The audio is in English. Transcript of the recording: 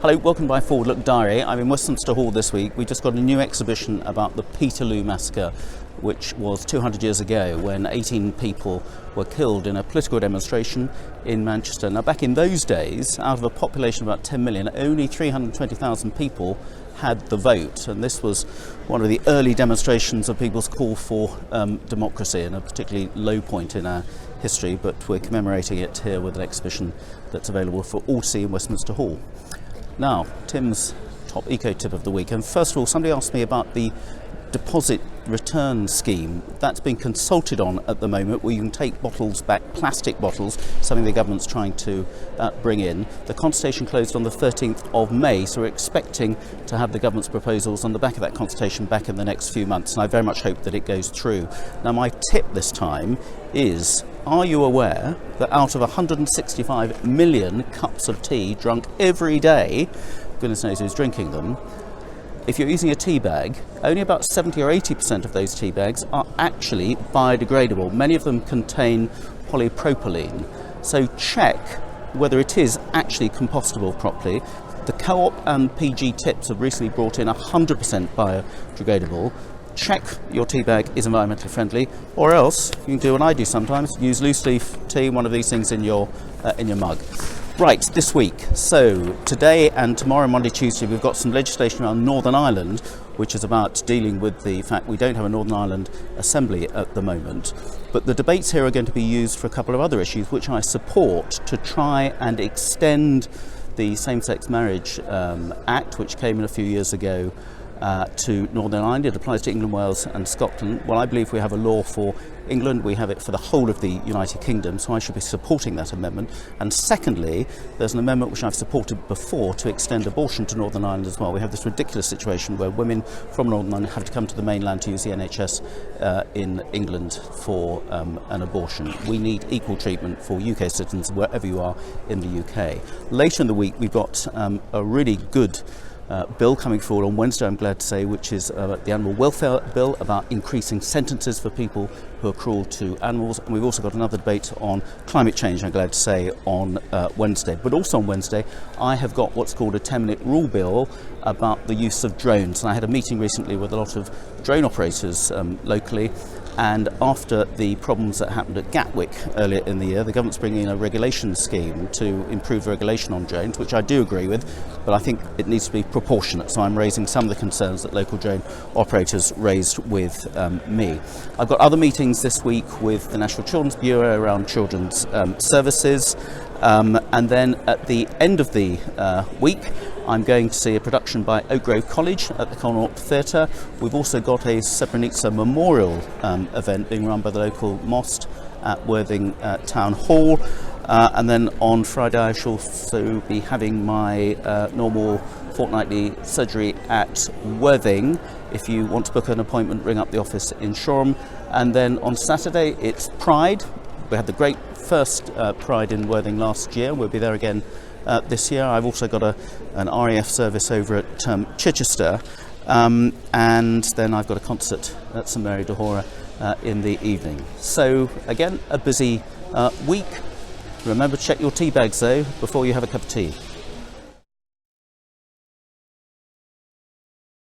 Hello, welcome to my Forward Look Diary. I'm in Westminster Hall this week. We just got a new exhibition about the Peterloo Massacre, which was 200 years ago when 18 people were killed in a political demonstration in Manchester. Now, back in those days, out of a population of about 10 million, only 320,000 people had the vote, and this was one of the early demonstrations of people's call for democracy, and a particularly low point in our history, but we're commemorating it here with an exhibition that's available for all to see in Westminster Hall. Now, Tim's top eco tip of the week, and first of all, somebody asked me about the deposit return scheme. That's being consulted on at the moment, where you can take bottles back, plastic bottles, something the government's trying to bring in. The consultation closed on the 13th of May, so we're expecting to have the government's proposals on the back of that consultation back in the next few months, and I very much hope that it goes through. Now, my tip this time is, are you aware that out of 165 million cups of tea drunk every day, goodness knows who's drinking them, if you're using a tea bag, only about 70 or 80% of those tea bags are actually biodegradable. Many of them contain polypropylene. So check whether it is actually compostable properly. The Co-op and PG Tips have recently brought in 100% biodegradable. Check your tea bag is environmentally friendly, or else you can do what I do sometimes, use loose leaf tea, one of these things in your mug. Right, this week, so today and tomorrow, Monday, Tuesday, we've got some legislation around Northern Ireland, which is about dealing with the fact we don't have a Northern Ireland Assembly at the moment. But the debates here are going to be used for a couple of other issues, which I support, to try and extend the Same-Sex Marriage Act, which came in a few years ago, to Northern Ireland. It applies to England, Wales and Scotland. Well, I believe we have a law for England, we have it for the whole of the United Kingdom, so I should be supporting that amendment. And secondly, there's an amendment which I've supported before to extend abortion to Northern Ireland as well. We have this ridiculous situation where women from Northern Ireland have to come to the mainland to use the NHS in England for an abortion. We need equal treatment for UK citizens wherever you are in the UK. Later in the week, we've got a really good bill coming forward on Wednesday, I'm glad to say, which is the Animal Welfare Bill, about increasing sentences for people who are cruel to animals. And we've also got another debate on climate change, I'm glad to say, on Wednesday. But also on Wednesday, I have got what's called a 10-minute rule bill about the use of drones. And I had a meeting recently with a lot of drone operators locally, and after the problems that happened at Gatwick earlier in the year, the government's bringing in a regulation scheme to improve regulation on drones, which I do agree with, but I think it needs to be proportionate. So I'm raising some of the concerns that local drone operators raised with me. I've got other meetings this week with the National Children's Bureau around children's services, and then at the end of the week, I'm going to see a production by Oak Grove College at the Connaught Theatre. We've also got a Srebrenica Memorial event being run by the local mosque at Worthing Town Hall. And then on Friday I shall also be having my normal fortnightly surgery at Worthing. If you want to book an appointment, ring up the office in Shoreham. And then on Saturday it's Pride. We had the great first Pride in Worthing last year. We'll be there again this year. I've also got an RAF service over at Chichester, and then I've got a concert at St Mary de Hora in the evening. So again, a busy week. Remember to check your tea bags though before you have a cup of tea.